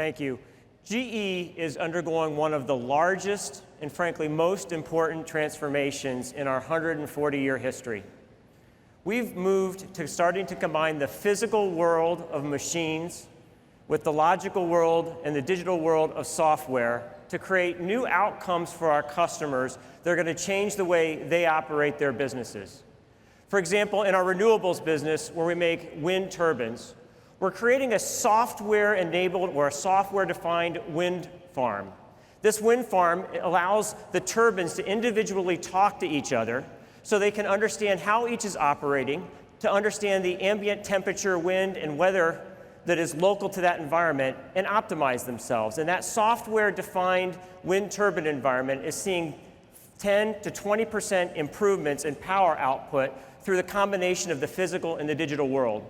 Thank you. GE is undergoing one of the largest and frankly most important transformations in our 140-year history. We've moved to starting to combine the physical world of machines with the logical world and the digital world of software to create new outcomes for our customers that are going to change the way they operate their businesses. For example, in our renewables business, where we make wind turbines, we're creating a software-enabled or a software-defined wind farm. This wind farm allows the turbines to individually talk to each other so they can understand how each is operating, to understand the ambient temperature, wind, and weather that is local to that environment, and optimize themselves. And that software-defined wind turbine environment is seeing 10 to 20% improvements in power output through the combination of the physical and the digital world.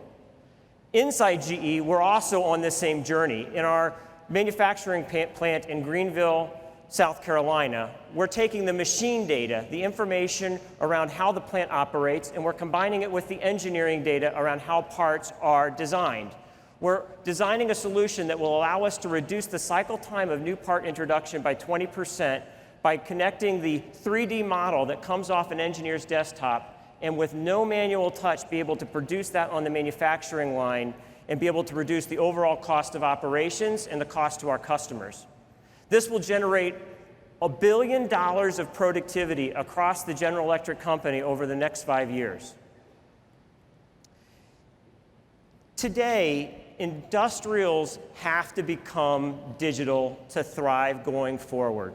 Inside GE, we're also on this same journey. In our manufacturing plant in Greenville, South Carolina, we're taking the machine data, the information around how the plant operates, and we're combining it with the engineering data around how parts are designed. We're designing a solution that will allow us to reduce the cycle time of new part introduction by 20% by connecting the 3D model that comes off an engineer's desktop and with no manual touch be able to produce that on the manufacturing line and be able to reduce the overall cost of operations and the cost to our customers. This will generate $1 billion of productivity across the General Electric company over the next 5 years. Today, industrials have to become digital to thrive going forward.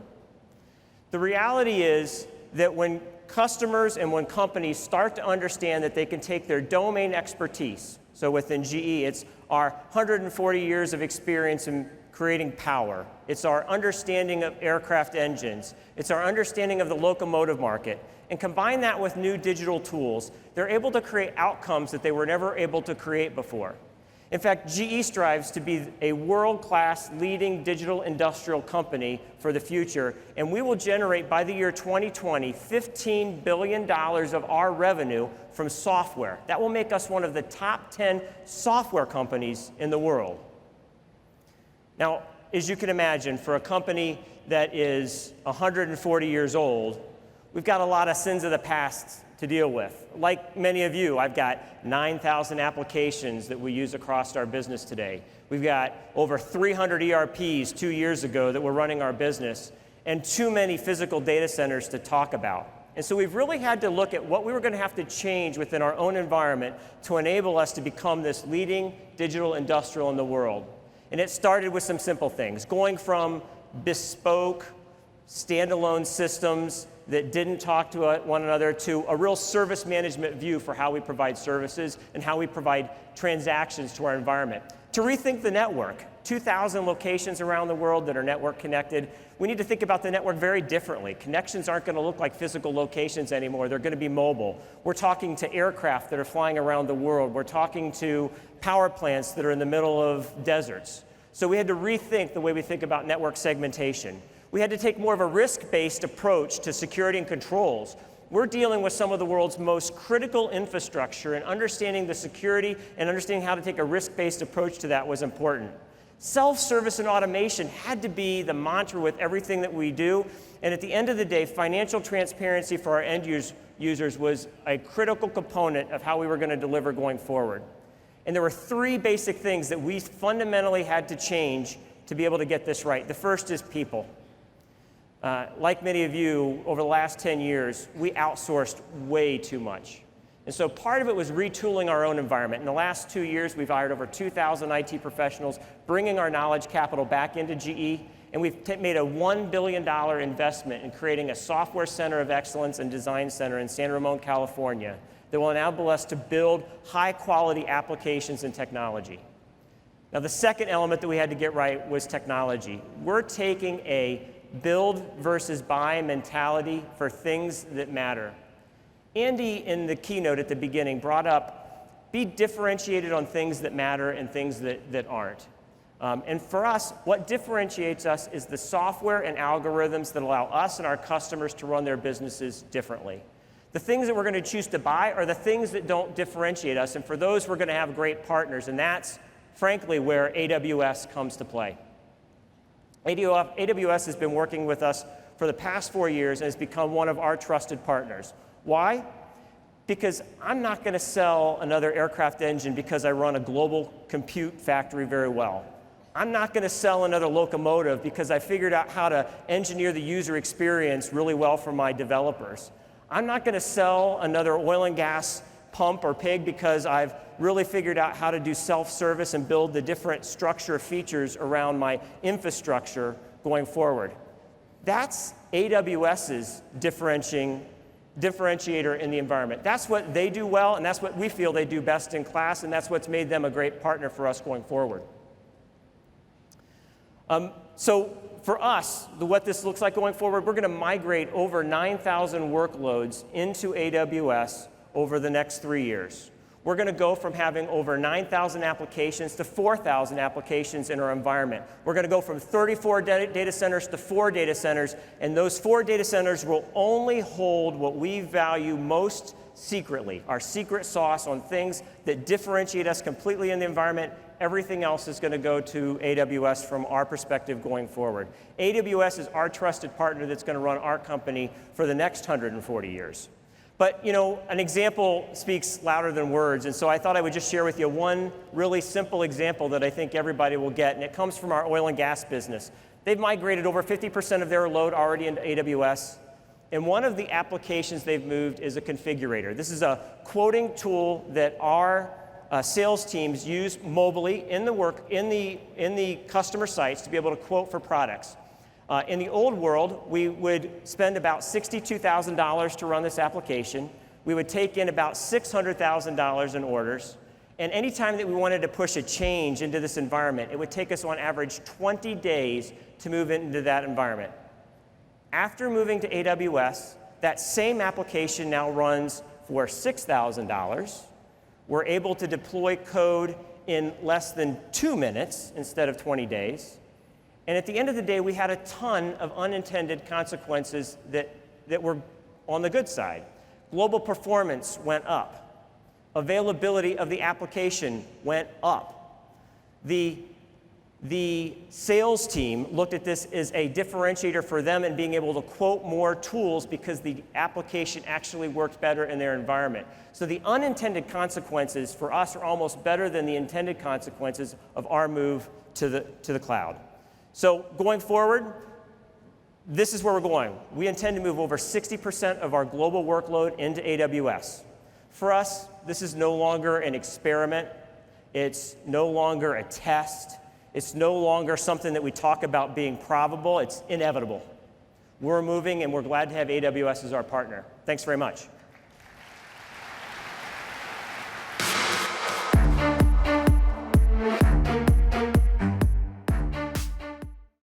The reality is that when customers and when companies start to understand that they can take their domain expertise, so within GE, it's our 140 years of experience in creating power, it's our understanding of aircraft engines, it's our understanding of the locomotive market, and combine that with new digital tools, they're able to create outcomes that they were never able to create before. In fact, GE strives to be a world-class leading digital industrial company for the future, and we will generate by the year 2020 $15 billion of our revenue from software. That will make us one of the top 10 software companies in the world. Now, as you can imagine, for a company that is 140 years old, we've got a lot of sins of the past to deal with. Like many of you, I've got 9,000 applications that we use across our business today. We've got over 300 ERPs 2 years ago that were running our business, and too many physical data centers to talk about. And so we've really had to look at what we were going to have to change within our own environment to enable us to become this leading digital industrial in the world. And it started with some simple things, going from bespoke, standalone systems that didn't talk to one another to a real service management view for how we provide services and how we provide transactions to our environment. To rethink the network, 2,000 locations around the world that are network connected. We need to think about the network very differently. Connections aren't going to look like physical locations anymore. They're going to be mobile. We're talking to aircraft that are flying around the world. We're talking to power plants that are in the middle of deserts. So we had to rethink the way we think about network segmentation. We had to take more of a risk-based approach to security and controls. We're dealing with some of the world's most critical infrastructure, and understanding the security and understanding how to take a risk-based approach to that was important. Self-service and automation had to be the mantra with everything that we do, and at the end of the day, financial transparency for our end users was a critical component of how we were going to deliver going forward. And there were 3 basic things that we fundamentally had to change to be able to get this right. The first is people. Like many of you, over the last 10 years, we outsourced way too much. And so part of it was retooling our own environment. In the last 2 years, we've hired over 2,000 IT professionals, bringing our knowledge capital back into GE, and we've made a $1 billion investment in creating a software center of excellence and design center in San Ramon, California, that will enable us to build high-quality applications and technology. Now, the second element that we had to get right was technology. We're taking a build versus buy mentality for things that matter. Andy, in the keynote at the beginning, brought up, be differentiated on things that matter and things that aren't. And for us, what differentiates us is the software and algorithms that allow us and our customers to run their businesses differently. The things that we're going to choose to buy are the things that don't differentiate us, and for those we're going to have great partners, and that's, frankly, where AWS comes to play. AWS has been working with us for the past 4 years and has become one of our trusted partners. Why? Because I'm not going to sell another aircraft engine because I run a global compute factory very well. I'm not going to sell another locomotive because I figured out how to engineer the user experience really well for my developers. I'm not going to sell another oil and gas pump or pig because I've really figured out how to do self-service and build the different structure features around my infrastructure going forward. That's AWS's differentiator in the environment. That's what they do well, and that's what we feel they do best in class, and that's what's made them a great partner for us going forward. So for us, what this looks like going forward, we're going to migrate over 9,000 workloads into AWS over the next 3 years. We're going to go from having over 9,000 applications to 4,000 applications in our environment. We're going to go from 34 data centers to 4 data centers, and those 4 data centers will only hold what we value most secretly, our secret sauce on things that differentiate us completely in the environment. Everything else is going to go to AWS from our perspective going forward. AWS is our trusted partner that's going to run our company for the next 140 years. But, you know, an example speaks louder than words, and so I thought I would just share with you one really simple example that I think everybody will get, and it comes from our oil and gas business. They've migrated over 50% of their load already into AWS, and one of the applications they've moved is a configurator. This is a quoting tool that our sales teams use mobily in the customer sites to be able to quote for products. In the old world, we would spend about $62,000 to run this application. We would take in about $600,000 in orders. And any time that we wanted to push a change into this environment, it would take us on average 20 days to move into that environment. After moving to AWS, that same application now runs for $6,000. We're able to deploy code in less than 2 minutes instead of 20 days. And at the end of the day, we had a ton of unintended consequences that were on the good side. Global performance went up. Availability of the application went up. The sales team looked at this as a differentiator for them in being able to quote more tools because the application actually worked better in their environment. So the unintended consequences for us are almost better than the intended consequences of our move to the cloud. So going forward, this is where we're going. We intend to move over 60% of our global workload into AWS. For us, this is no longer an experiment. It's no longer a test. It's no longer something that we talk about being probable. It's inevitable. We're moving, and we're glad to have AWS as our partner. Thanks very much.